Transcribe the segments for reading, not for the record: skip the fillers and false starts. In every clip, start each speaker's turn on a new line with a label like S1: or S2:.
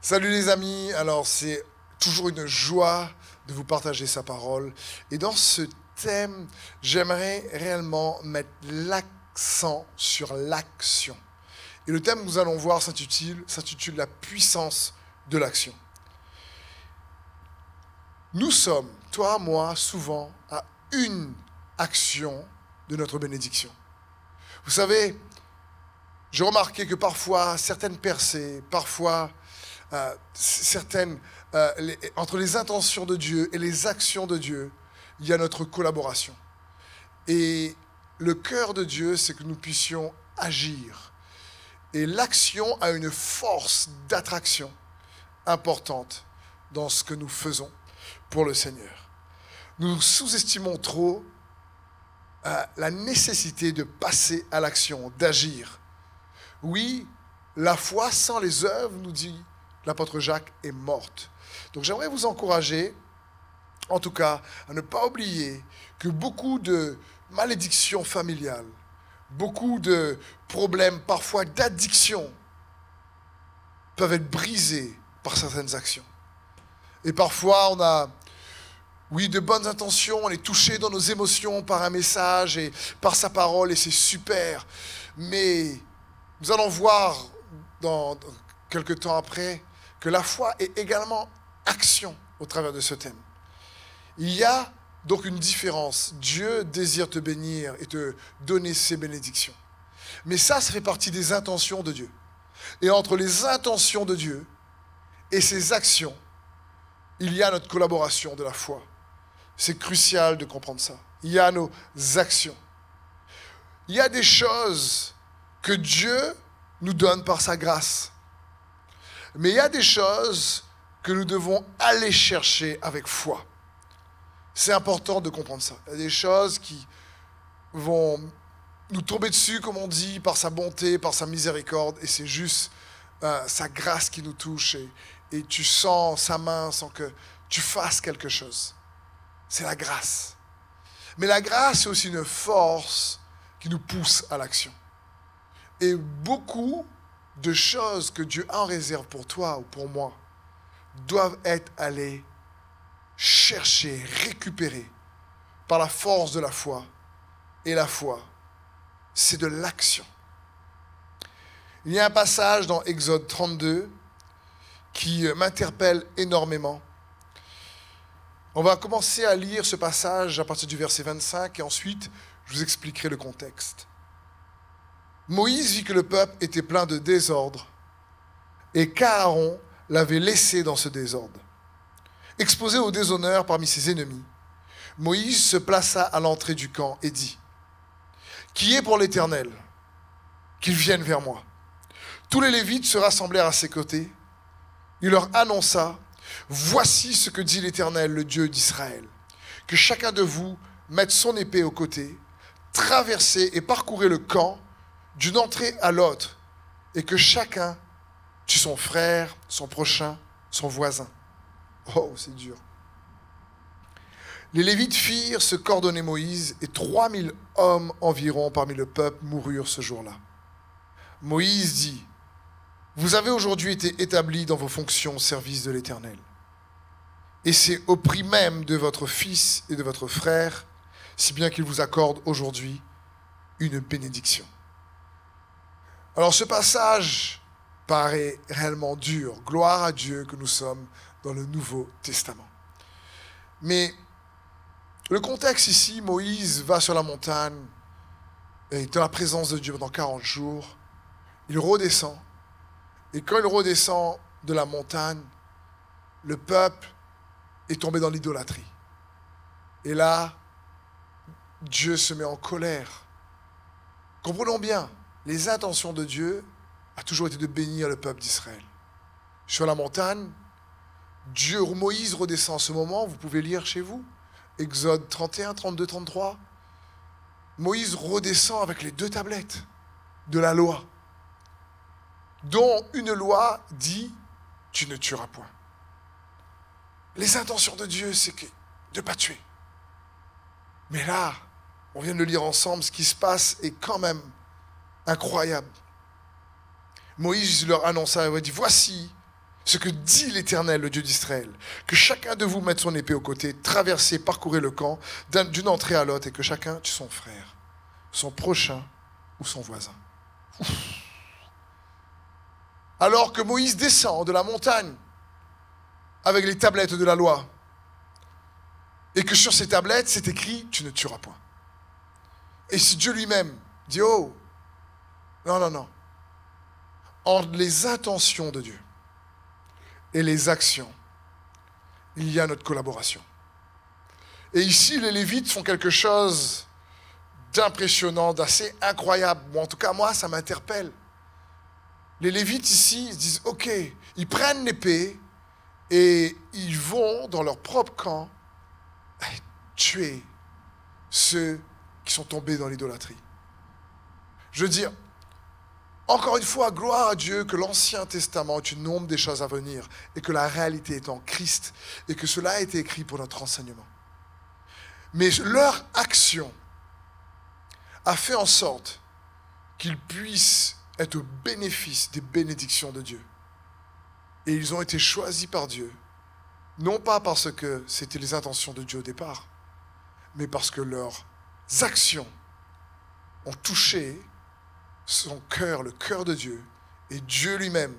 S1: Salut les amis, alors c'est toujours une joie de vous partager sa parole. Et dans ce thème, j'aimerais réellement mettre l'accent sur l'action. Et le thème que nous allons voir s'intitule La puissance de l'action. Nous sommes, toi, moi, souvent à une action de notre bénédiction. Vous savez, j'ai remarqué que parfois, certaines percées, parfois entre les intentions de Dieu et les actions de Dieu, il y a notre collaboration. Et le cœur de Dieu, c'est que nous puissions agir. Et l'action a une force d'attraction importante dans ce que nous faisons pour le Seigneur. Nous sous-estimons trop la nécessité de passer à l'action, d'agir. Oui, la foi sans les œuvres, nous dit l'apôtre Jacques, est morte. Donc j'aimerais vous encourager, en tout cas, à ne pas oublier que beaucoup de malédictions familiales, beaucoup de problèmes, parfois d'addiction, peuvent être brisés par certaines actions. Et parfois, on a, oui, de bonnes intentions, on est touché dans nos émotions par un message et par sa parole, et c'est super. Mais nous allons voir dans quelques temps après que la foi est également action au travers de ce thème. Il y a donc une différence. Dieu désire te bénir et te donner ses bénédictions. Mais ça fait partie des intentions de Dieu. Et entre les intentions de Dieu et ses actions, il y a notre collaboration de la foi. C'est crucial de comprendre ça. Il y a nos actions. Il y a des choses que Dieu nous donne par sa grâce. Mais il y a des choses que nous devons aller chercher avec foi. C'est important de comprendre ça. Il y a des choses qui vont nous tomber dessus, comme on dit, par sa bonté, par sa miséricorde, et c'est juste sa grâce qui nous touche, et tu sens sa main sans que tu fasses quelque chose. C'est la grâce. Mais la grâce, c'est aussi une force qui nous pousse à l'action. Et beaucoup de choses que Dieu a en réserve pour toi ou pour moi doivent être allées chercher, récupérer par la force de la foi. Et la foi, c'est de l'action. Il y a un passage dans Exode 32 qui m'interpelle énormément. On va commencer à lire ce passage à partir du verset 25 et ensuite je vous expliquerai le contexte. Moïse vit que le peuple était plein de désordre et qu'Aaron l'avait laissé dans ce désordre. Exposé au déshonneur parmi ses ennemis, Moïse se plaça à l'entrée du camp et dit : « Qui est pour l'Éternel ? Qu'il vienne vers moi. » Tous les Lévites se rassemblèrent à ses côtés. Il leur annonça : « Voici ce que dit l'Éternel, le Dieu d'Israël. Que chacun de vous mette son épée au côté, traversez et parcourez le camp d'une entrée à l'autre, et que chacun tue son frère, son prochain, son voisin. » Oh, c'est dur. Les Lévites firent ce qu'ordonnait Moïse, et 3000 hommes environ parmi le peuple moururent ce jour-là. Moïse dit : « Vous avez aujourd'hui été établis dans vos fonctions au service de l'Éternel. Et c'est au prix même de votre fils et de votre frère, si bien qu'il vous accorde aujourd'hui une bénédiction. » Alors ce passage paraît réellement dur. Gloire à Dieu que nous sommes dans le Nouveau Testament. Mais le contexte ici, Moïse va sur la montagne, et est dans la présence de Dieu pendant 40 jours. Il redescend. Et quand il redescend de la montagne, le peuple est tombé dans l'idolâtrie. Et là, Dieu se met en colère. Comprenons bien, les intentions de Dieu ont toujours été de bénir le peuple d'Israël. Sur la montagne, Moïse redescend en ce moment, vous pouvez lire chez vous, Exode 31, 32, 33. Moïse redescend avec les 2 tablettes de la loi, dont une loi dit « Tu ne tueras point ». Les intentions de Dieu, c'est de ne pas tuer. Mais là, on vient de le lire ensemble, ce qui se passe est quand même incroyable. Moïse leur annonça, il dit : « Voici ce que dit l'Éternel, le Dieu d'Israël, que chacun de vous mette son épée au côté, traversez, parcourez le camp d'une entrée à l'autre, et que chacun tue son frère, son prochain ou son voisin. Ouf. Alors que Moïse descend de la montagne avec les tablettes de la loi, et que sur ces tablettes, c'est écrit « Tu ne tueras point ». Et si Dieu lui-même dit « Oh, non, non, non », entre les intentions de Dieu et les actions, il y a notre collaboration. Et ici, les Lévites font quelque chose d'impressionnant, d'assez incroyable. Bon, en tout cas, moi, ça m'interpelle. Les Lévites ici, ils disent, ok, ils prennent l'épée et ils vont dans leur propre camp tuer ceux qui sont tombés dans l'idolâtrie. Je veux dire, encore une fois, gloire à Dieu que l'Ancien Testament est une ombre des choses à venir et que la réalité est en Christ et que cela a été écrit pour notre enseignement. Mais leur action a fait en sorte qu'ils puissent être au bénéfice des bénédictions de Dieu. Et ils ont été choisis par Dieu, non pas parce que c'était les intentions de Dieu au départ, mais parce que leurs actions ont touché son cœur, le cœur de Dieu, et Dieu lui-même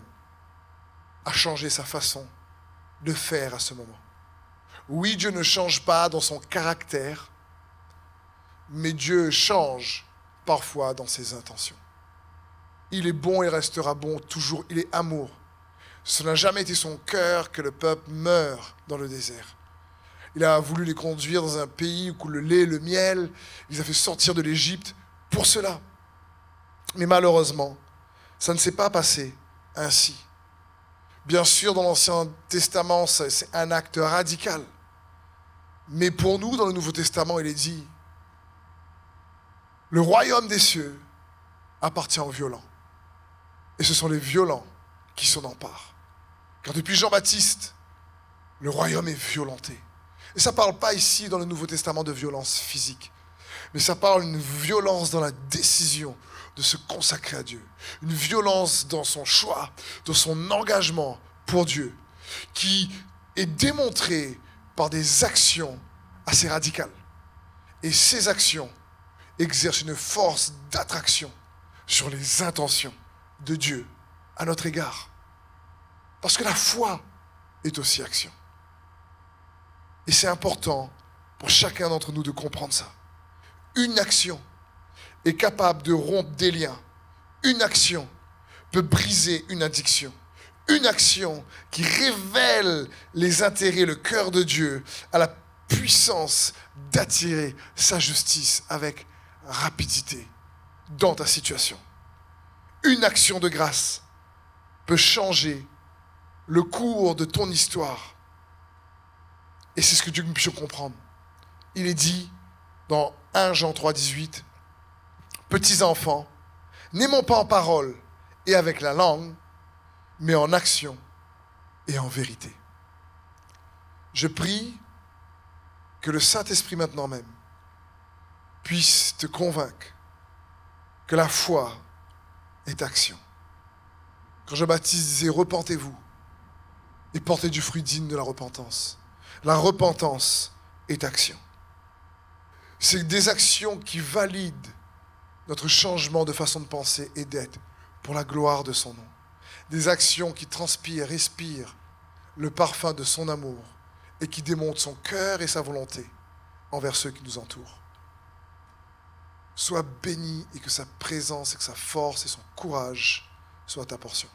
S1: a changé sa façon de faire à ce moment. Oui, Dieu ne change pas dans son caractère, mais Dieu change parfois dans ses intentions. Il est bon et restera bon toujours, il est amour. Ce n'a jamais été son cœur que le peuple meure dans le désert. Il a voulu les conduire dans un pays où coule le lait et le miel. Il les a fait sortir de l'Égypte pour cela. Mais malheureusement, ça ne s'est pas passé ainsi. Bien sûr, dans l'Ancien Testament, c'est un acte radical. Mais pour nous, dans le Nouveau Testament, il est dit, le royaume des cieux appartient aux violents. Et ce sont les violents qui s'en emparent. Car depuis Jean-Baptiste, le royaume est violenté. Et ça ne parle pas ici dans le Nouveau Testament de violence physique, mais ça parle d'une violence dans la décision de se consacrer à Dieu. Une violence dans son choix, dans son engagement pour Dieu, qui est démontrée par des actions assez radicales. Et ces actions exercent une force d'attraction sur les intentions de Dieu à notre égard. Parce que la foi est aussi action. Et c'est important pour chacun d'entre nous de comprendre ça. Une action est capable de rompre des liens. Une action peut briser une addiction. Une action qui révèle les intérêts, le cœur de Dieu, a la puissance d'attirer sa justice avec rapidité dans ta situation. Une action de grâce peut changer le cours de ton histoire. Et c'est ce que Dieu nous puisse comprendre. Il est dit dans 1 Jean 3, 18, « Petits enfants, n'aimons pas en parole et avec la langue, mais en action et en vérité. » Je prie que le Saint-Esprit maintenant même puisse te convaincre que la foi est action. Quand Jean-Baptiste disait « Repentez-vous et portez du fruit digne de la repentance ». La repentance est action. C'est des actions qui valident notre changement de façon de penser et d'être pour la gloire de son nom. Des actions qui transpirent, respirent le parfum de son amour et qui démontrent son cœur et sa volonté envers ceux qui nous entourent. Sois béni et que sa présence et que sa force et son courage soient ta portion.